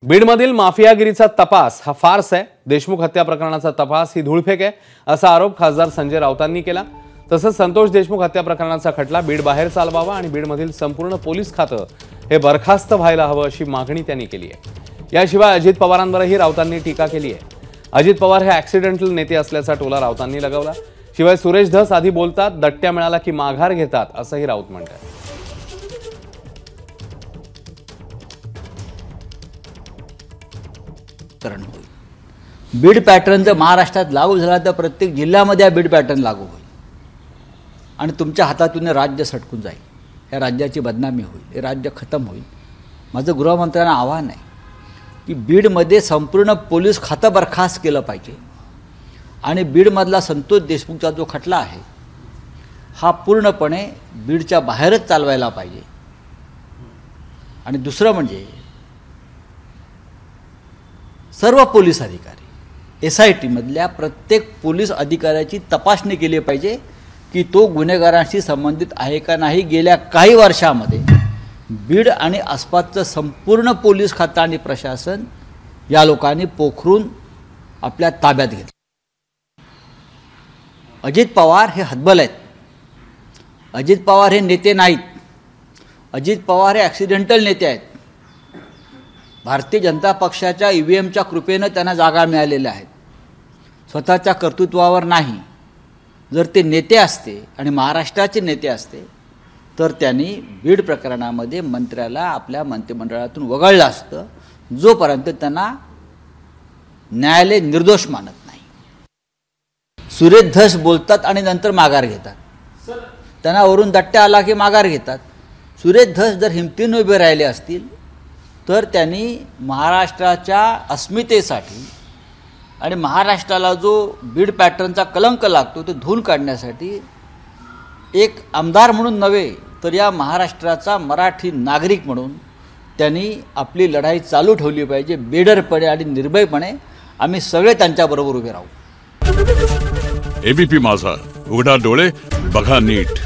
बीडमधील माफियागिरीचा तपास हा फार्स आहे। देशमुख हत्या प्रकरणाचा तपास ही धूळफेक आहे असा आरोप खासदार संजय राऊतांनी केला। तसंच संतोष देशमुख हत्या प्रकरणाचा खटला बीड बाहेर चालवावा आणि बीडमधील संपूर्ण पोलीस खातं हे बरखास्त व्हायला हवं अशी मागणी त्यांनी केली आहे। याशिवाय अजित पवारांवरही राऊतांनी टीका केली आहे। अजित पवार हे ॲक्सिडेंटल नेते असल्याचा टोला राऊतांनी लगावला। शिवाय सुरेश धस आधी बोलतात, दट्ट्या मिळाला की माघार घेतात असंही राऊत म्हणतात। बीड पॅटर्न जर महाराष्ट्रात लागू झाला तर प्रत्येक जिल्ह्यामध्ये हा बीड पॅटर्न लागू होईल आणि तुमच्या हातातून राज्य सटकून जाईल। या राज्याची बदनामी होईल, हे राज्य खतम होईल। माझं गृहमंत्र्यांना आव्हान आहे की बीडमध्ये संपूर्ण पोलीस खातं बरखास्त केलं पाहिजे आणि बीडमधला संतोष देशमुखचा जो खटला आहे हा पूर्णपणे बीडच्या बाहेरच चालवायला पाहिजे। आणि दुसरं म्हणजे सर्व पोलीस अधिकारी SIT मधल्या प्रत्येक पोलीस अधिकाऱ्याची तपासणी केली पाहिजे की तो गुन्हेगारांशी संबंधित आहे का नाही। गेल्या काही वर्षांमध्ये बीड आणि आसपासचं संपूर्ण पोलीस खातं आणि प्रशासन या लोकांनी पोखरून आपल्या ताब्यात घेतलं। अजित पवार हे हतबल आहेत। अजित पवार हे नेते नाहीत। अजित पवार हे ॲक्सिडेंटल नेते आहेत। भारतीय जनता पक्षाच्या EVMच्या कृपेने त्यांना जागा मिळालेल्या आहेत, स्वतःच्या कर्तृत्वावर नाही। जर ते नेते असते आणि महाराष्ट्राचे नेते असते तर त्यांनी बीड प्रकरणामध्ये मंत्र्याला आपल्या मंत्रिमंडळातून वगळलं असतं, जोपर्यंत त्यांना न्यायालय निर्दोष मानत नाही। सुरेश धस बोलतात आणि नंतर माघार घेतात। त्यांना वरून दट्ट्या आला की माघार घेतात। सुरेश धस जर हिमतीने उभे राहिले असतील तर त्यांनी महाराष्ट्राच्या अस्मितेसाठी आणि महाराष्ट्राला जो बीड पॅटर्नचा कलंक लागतो तो धुवून काढण्यासाठी एक आमदार म्हणून नव्हे तर या महाराष्ट्राचा मराठी नागरिक म्हणून त्यांनी आपली लढाई चालू ठेवली पाहिजे। बेडरपणे आणि निर्भयपणे आम्ही सगळे त्यांच्याबरोबर उभे राहू। ABP माझा, उघडा डोळे बघा नीट।